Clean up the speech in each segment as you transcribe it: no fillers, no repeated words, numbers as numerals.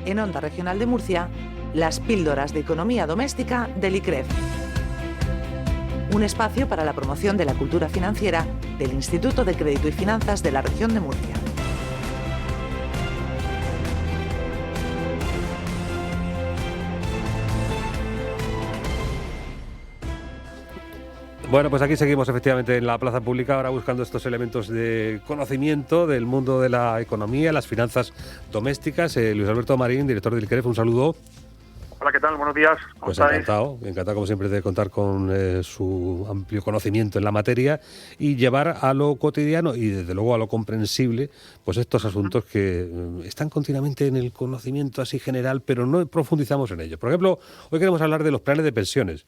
en Onda Regional de Murcia, las píldoras de economía doméstica del ICREF. Un espacio para la promoción de la cultura financiera del Instituto de Crédito y Finanzas de la región de Murcia. Bueno, pues aquí seguimos efectivamente en la plaza pública, ahora buscando estos elementos de conocimiento del mundo de la economía, las finanzas domésticas. Luis Alberto Marín, director del ICREF, un saludo. Hola, ¿qué tal? Buenos días. ¿Cómo Pues estáis? encantado como siempre de contar con su amplio conocimiento en la materia y llevar a lo cotidiano y desde luego a lo comprensible pues estos asuntos que están continuamente en el conocimiento así general, pero no profundizamos en ellos. Por ejemplo, hoy queremos hablar de los planes de pensiones.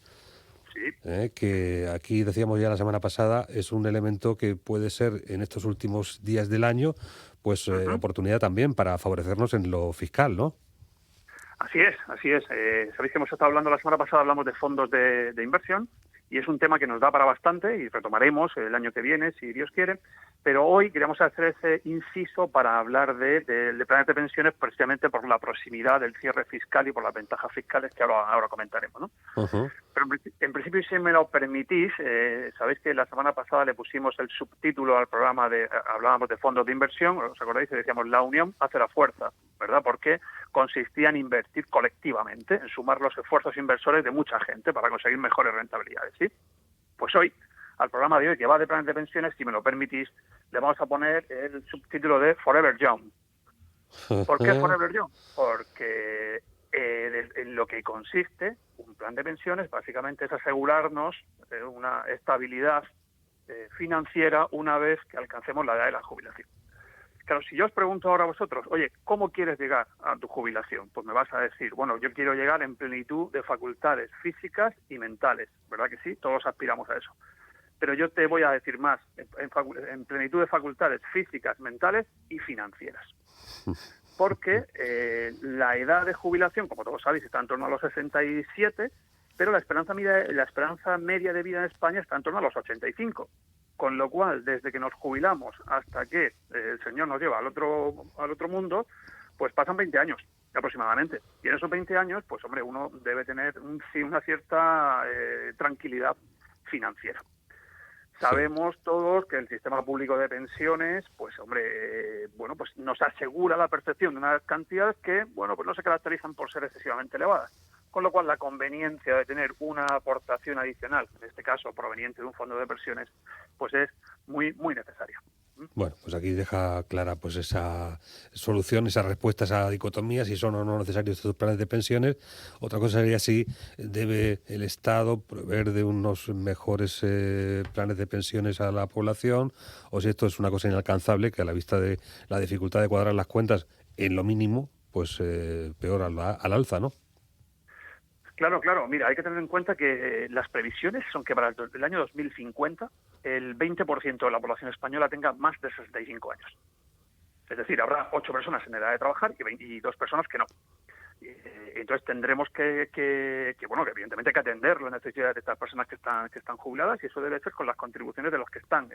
Sí. Que aquí decíamos ya la semana pasada, es un elemento que puede ser en estos últimos días del año, pues oportunidad también para favorecernos en lo fiscal, ¿no? Así es, así es. Sabéis que hemos estado hablando la semana pasada, hablamos de fondos de inversión y es un tema que nos da para bastante y retomaremos el año que viene, si Dios quiere. Pero hoy queríamos hacer ese inciso para hablar de planes de pensiones precisamente por la proximidad del cierre fiscal y por las ventajas fiscales que ahora comentaremos, ¿no? Pero en principio, si me lo permitís, sabéis que la semana pasada le pusimos el subtítulo al programa, hablábamos de fondos de inversión, ¿os acordáis? Y decíamos, la unión hace la fuerza, ¿verdad? Porque consistía en invertir colectivamente, en sumar los esfuerzos inversores de mucha gente para conseguir mejores rentabilidades, ¿sí? Pues hoy, al programa de hoy, que va de planes de pensiones, si me lo permitís, le vamos a poner el subtítulo de Forever Young. ¿Por qué Forever Young? Porque en lo que consiste un plan de pensiones básicamente es asegurarnos una estabilidad financiera una vez que alcancemos la edad de la jubilación. Claro, si yo os pregunto ahora a vosotros, oye, ¿cómo quieres llegar a tu jubilación? Pues me vas a decir, bueno, yo quiero llegar en plenitud de facultades físicas y mentales, ¿verdad que sí? Todos aspiramos a eso. Pero yo te voy a decir más, en plenitud de facultades físicas, mentales y financieras. Porque la edad de jubilación, como todos sabéis, está en torno a los 67, pero la esperanza media de vida en España está en torno a los 85. Con lo cual, desde que nos jubilamos hasta que el Señor nos lleva al otro mundo, pues pasan 20 años aproximadamente. Y en esos 20 años, pues hombre, uno debe tener una cierta tranquilidad financiera. Sabemos todos que el sistema público de pensiones, pues hombre, bueno, pues nos asegura la percepción de unas cantidades que, bueno, pues no se caracterizan por ser excesivamente elevadas. Con lo cual, la conveniencia de tener una aportación adicional, en este caso proveniente de un fondo de pensiones, pues es muy, muy necesaria. Bueno, pues aquí deja clara pues esa solución, esa respuesta a esa dicotomía, si son o no necesarios estos planes de pensiones. Otra cosa sería si debe el Estado proveer de unos mejores planes de pensiones a la población, o si esto es una cosa inalcanzable, que a la vista de la dificultad de cuadrar las cuentas en lo mínimo, pues peor al alza, ¿no? Claro. Mira, hay que tener en cuenta que las previsiones son que para el año 2050 el 20% de la población española tenga más de 65 años. Es decir, habrá 8 personas en edad de trabajar y 2 personas que no. Entonces tendremos que evidentemente hay que atender las necesidades de estas personas que están jubiladas, y eso debe ser con las contribuciones de los que están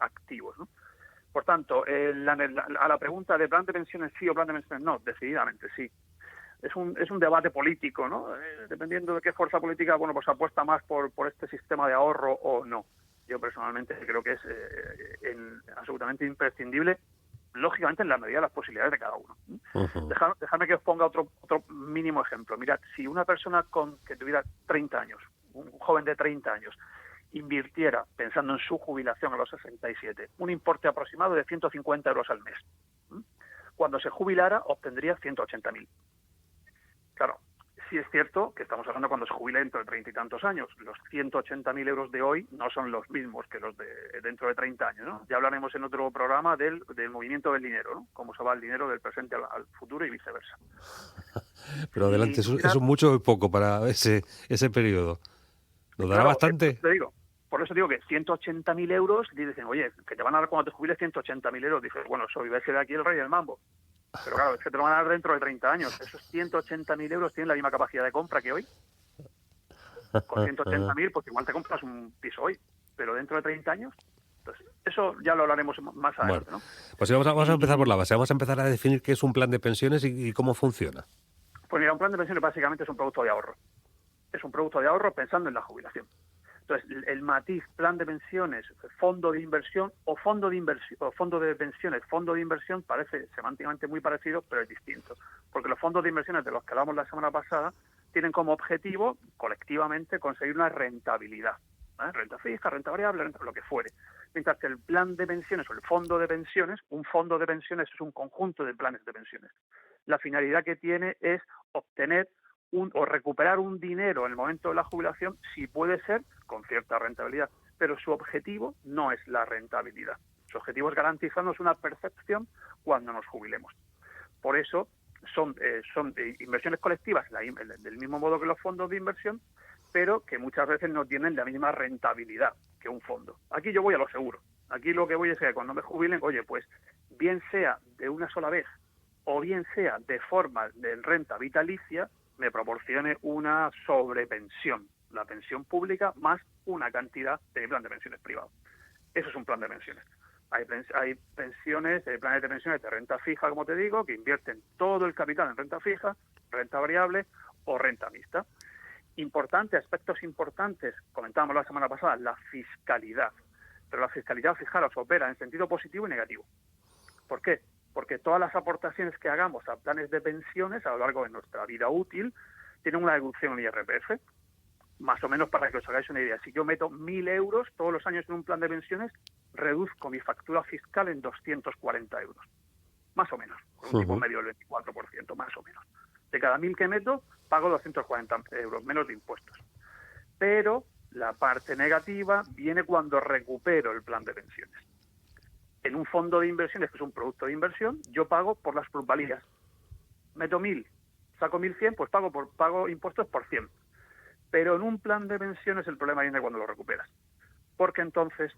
activos, ¿no? Por tanto, a la pregunta de plan de pensiones sí o plan de pensiones no, decididamente sí. Es un debate político, ¿no? Dependiendo de qué fuerza política, bueno, pues apuesta más por este sistema de ahorro o no. Yo personalmente creo que es absolutamente imprescindible, lógicamente en la medida de las posibilidades de cada uno. Dejadme que os ponga otro mínimo ejemplo. Mirad, si una persona que tuviera 30 años, un joven de 30 años, invirtiera, pensando en su jubilación a los 67, un importe aproximado de 150 euros al mes, cuando se jubilara obtendría 180.000. Claro, sí es cierto que estamos hablando cuando se jubile dentro de 30 y tantos años. Los 180.000 euros de hoy no son los mismos que los de dentro de 30 años, ¿no? Ya hablaremos en otro programa del movimiento del dinero, ¿no? Cómo se va el dinero del presente al futuro y viceversa. Pero adelante, eso es mucho o poco para ese periodo. ¿Nos dará bastante? Por eso digo que 180.000 euros, dicen, oye, que te van a dar cuando te jubiles 180.000 euros. Dices, bueno, soy ves que de aquí el rey del mambo. Pero claro, es que te lo van a dar dentro de 30 años. Esos 180.000 euros tienen la misma capacidad de compra que hoy. Con 180.000, pues igual te compras un piso hoy. Pero dentro de 30 años, entonces Eso ya lo hablaremos más adelante, Bueno, ¿no? pues vamos a empezar por la base. Vamos a empezar a definir qué es un plan de pensiones y cómo funciona. Pues mira, un plan de pensiones básicamente es un producto de ahorro. Es un producto de ahorro pensando en la jubilación. Entonces, el matiz plan de pensiones, fondo de inversión o fondo de inversión o fondo de pensiones, fondo de inversión parece semánticamente muy parecido, pero es distinto, porque los fondos de inversiones de los que hablamos la semana pasada tienen como objetivo colectivamente conseguir una rentabilidad, ¿eh? Renta fija, renta variable, renta, lo que fuere. Mientras que el plan de pensiones o el fondo de pensiones, un fondo de pensiones es un conjunto de planes de pensiones. La finalidad que tiene es obtener o recuperar un dinero en el momento de la jubilación, si puede ser, con cierta rentabilidad. Pero su objetivo no es la rentabilidad. Su objetivo es garantizarnos una percepción cuando nos jubilemos. Por eso son inversiones colectivas del mismo modo que los fondos de inversión, pero que muchas veces no tienen la misma rentabilidad que un fondo. Aquí yo voy a lo seguro. Aquí lo que voy es que cuando me jubilen, oye, pues bien sea de una sola vez o bien sea de forma de renta vitalicia, me proporcione una sobrepensión, la pensión pública más una cantidad de plan de pensiones privado. Eso es un plan de pensiones. Hay pensiones, planes de pensiones de renta fija, como te digo, que invierten todo el capital en renta fija, renta variable o renta mixta. Aspectos importantes, comentábamos la semana pasada, la fiscalidad. Pero la fiscalidad, fijaros, opera en sentido positivo y negativo. ¿Por qué? Porque todas las aportaciones que hagamos a planes de pensiones a lo largo de nuestra vida útil tienen una deducción en IRPF, más o menos para que os hagáis una idea. Si yo meto 1.000 euros todos los años en un plan de pensiones, reduzco mi factura fiscal en 240 euros, más o menos, con un tipo medio del 24%, más o menos. De cada 1.000 que meto, pago 240 euros, menos de impuestos. Pero la parte negativa viene cuando recupero el plan de pensiones. En un fondo de inversiones, que es un producto de inversión, yo pago por las plusvalías. Meto 1.000, saco 1.100, pues pago impuestos por 100. Pero en un plan de pensiones el problema viene cuando lo recuperas. Porque entonces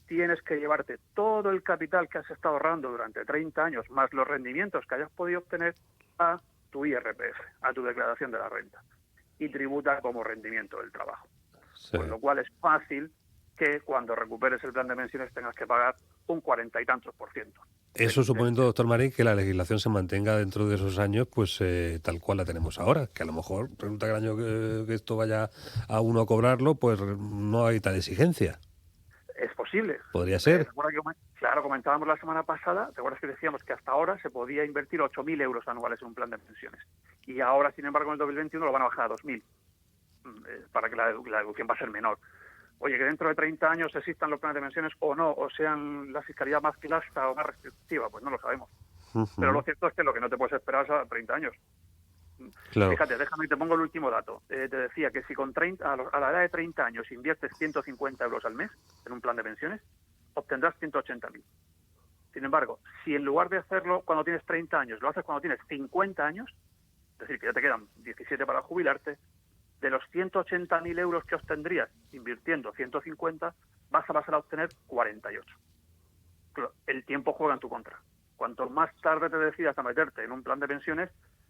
tienes que llevarte todo el capital que has estado ahorrando durante 30 años, más los rendimientos que hayas podido obtener, a tu IRPF, a tu declaración de la renta. Y tributa como rendimiento del trabajo. Sí. Con lo cual es fácil que cuando recuperes el plan de pensiones tengas que pagar un 40 y tantos %. Eso suponiendo, doctor Marín, que la legislación se mantenga dentro de esos años, pues tal cual la tenemos ahora, que a lo mejor resulta que el año que esto vaya a uno a cobrarlo, pues no hay tal exigencia. Es posible. Podría ser. Claro, comentábamos la semana pasada, ¿te acuerdas que decíamos que hasta ahora se podía invertir 8.000 euros anuales en un plan de pensiones? Y ahora, sin embargo, en el 2021 lo van a bajar a 2.000, para que la deducción va a ser menor. Oye, que dentro de 30 años existan los planes de pensiones o no, o sean la fiscalidad más laxa o más restrictiva, pues no lo sabemos. Pero lo cierto es que lo que no te puedes esperar es a 30 años. Claro. Fíjate, déjame, te pongo el último dato. Te decía que si a la edad de 30 años inviertes 150 euros al mes en un plan de pensiones, obtendrás 180.000. Sin embargo, si en lugar de hacerlo cuando tienes 30 años, lo haces cuando tienes 50 años, es decir, que ya te quedan 17 para jubilarte, de los 180.000 euros que obtendrías invirtiendo 150, vas a pasar a obtener 48. El tiempo juega en tu contra. Cuanto más tarde te decidas a meterte en un plan de pensiones,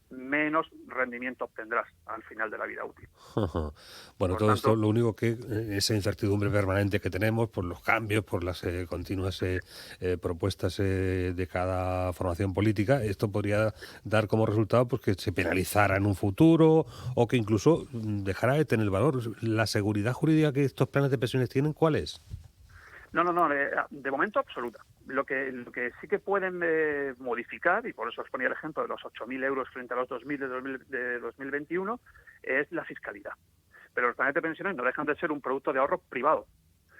menos rendimiento obtendrás al final de la vida útil. Bueno, todo esto, lo único que esa incertidumbre permanente que tenemos por los cambios, por las continuas propuestas de cada formación política, esto podría dar como resultado pues que se penalizara en un futuro o que incluso dejara de tener valor. ¿La seguridad jurídica que estos planes de pensiones tienen, cuál es? No, de momento absoluta. Lo que sí que pueden modificar, y por eso os ponía el ejemplo de los 8.000 euros frente a los 2.000 de 2021, es la fiscalidad. Pero los planes de pensiones no dejan de ser un producto de ahorro privado,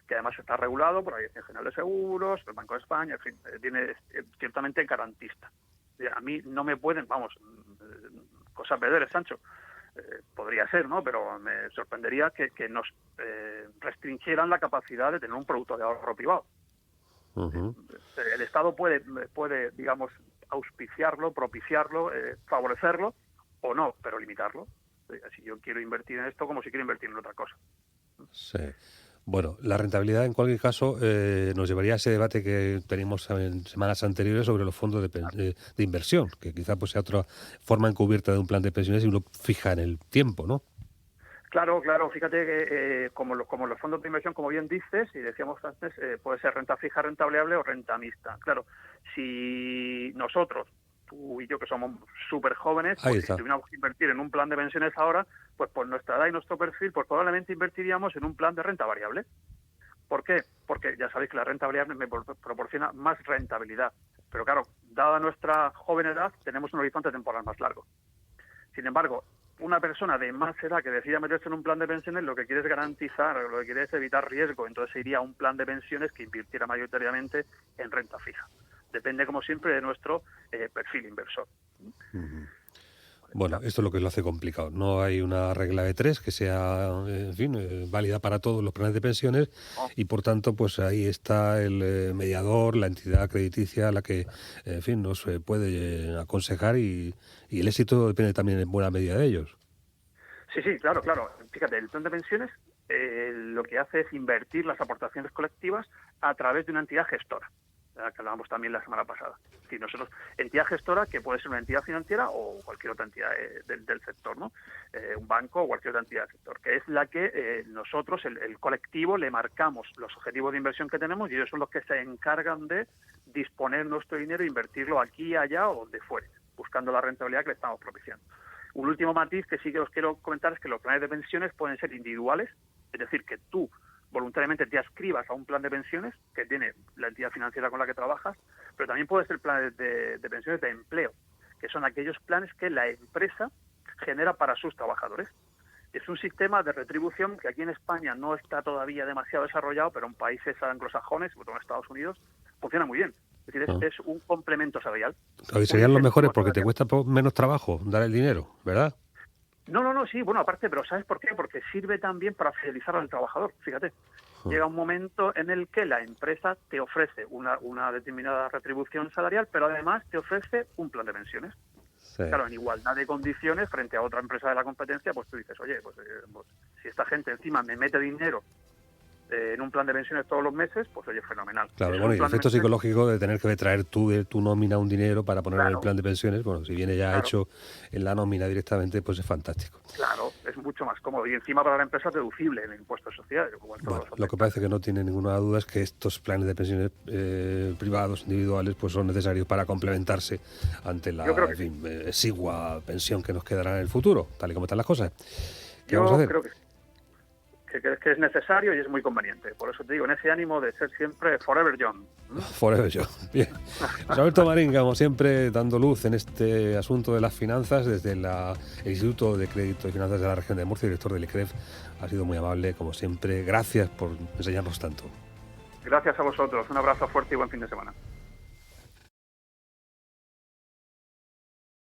que además está regulado por la Dirección General de Seguros, el Banco de España, en fin, tiene ciertamente garantista. A mí no me pueden, cosas vederes, Sancho, podría ser, ¿no? Pero me sorprendería que nos restringieran la capacidad de tener un producto de ahorro privado. El Estado puede, digamos, auspiciarlo, propiciarlo, favorecerlo o no, pero limitarlo. Si yo quiero invertir en esto como si quiero invertir en otra cosa. Sí. Bueno, la rentabilidad en cualquier caso nos llevaría a ese debate que teníamos en semanas anteriores sobre los fondos de inversión, que quizá pues sea otra forma encubierta de un plan de pensiones y uno fija en el tiempo, ¿no? Claro, fíjate que como los fondos de inversión, como bien dices, y decíamos antes, puede ser renta fija, renta variable o renta mixta. Claro, si nosotros, tú y yo que somos súper jóvenes, pues si tuviéramos que invertir en un plan de pensiones ahora, pues por nuestra edad y nuestro perfil, pues probablemente invertiríamos en un plan de renta variable. ¿Por qué? Porque ya sabéis que la renta variable me proporciona más rentabilidad. Pero claro, dada nuestra joven edad, tenemos un horizonte temporal más largo. Sin embargo, una persona de más edad que decida meterse en un plan de pensiones lo que quiere es garantizar, lo que quiere es evitar riesgo, entonces iría a un plan de pensiones que invirtiera mayoritariamente en renta fija. Depende, como siempre, de nuestro perfil inversor. Uh-huh. Bueno, esto es lo que lo hace complicado. No hay una regla de tres que sea, en fin, válida para todos los planes de pensiones y, por tanto, pues ahí está el mediador, la entidad crediticia, la que, en fin, nos puede aconsejar y el éxito depende también en buena medida de ellos. Sí, claro. Fíjate, el plan de pensiones lo que hace es invertir las aportaciones colectivas a través de una entidad gestora, que hablábamos también la semana pasada. Es decir, nosotros, entidad gestora que puede ser una entidad financiera o cualquier otra entidad del sector, ¿no? Un banco o cualquier otra entidad del sector, que es la que nosotros, el colectivo, le marcamos los objetivos de inversión que tenemos y ellos son los que se encargan de disponer nuestro dinero e invertirlo aquí, allá o donde fuere, buscando la rentabilidad que le estamos propiciando. Un último matiz que sí que os quiero comentar es que los planes de pensiones pueden ser individuales, es decir, que tú voluntariamente te adscribas a un plan de pensiones que tiene la entidad financiera con la que trabajas, pero también puede ser planes de pensiones de empleo, que son aquellos planes que la empresa genera para sus trabajadores. Es un sistema de retribución que aquí en España no está todavía demasiado desarrollado, pero en países anglosajones, sobre todo en Estados Unidos, funciona muy bien. Es decir, es un complemento salarial. Claro, y serían los mejores porque te cuesta menos trabajo dar el dinero, ¿verdad? No, sí, bueno, aparte, pero ¿sabes por qué? Porque sirve también para fidelizar al trabajador, fíjate. Llega un momento en el que la empresa te ofrece una determinada retribución salarial, pero además te ofrece un plan de pensiones. Sí. Claro, en igualdad de condiciones frente a otra empresa de la competencia, pues tú dices, oye, pues si esta gente encima me mete dinero en un plan de pensiones todos los meses, pues oye, fenomenal. Claro, bueno, y el efecto psicológico de tener que traer tú de tu nómina un dinero para poner en el plan de pensiones, bueno, si viene ya hecho en la nómina directamente, pues es fantástico. Claro, es mucho más cómodo y encima para la empresa es deducible en el impuesto social. Bueno, lo que parece que no tiene ninguna duda es que estos planes de pensiones privados, individuales, pues son necesarios para complementarse ante la exigua pensión que nos quedará en el futuro, tal y como están las cosas. ¿Qué vamos a hacer? Creo que es necesario y es muy conveniente. Por eso te digo, en ese ánimo de ser siempre forever young. Forever young. Bien. Roberto Marín, como siempre, dando luz en este asunto de las finanzas desde el Instituto de Crédito y Finanzas de la Región de Murcia, director del ICREF. Ha sido muy amable, como siempre. Gracias por enseñarnos tanto. Gracias a vosotros. Un abrazo fuerte y buen fin de semana.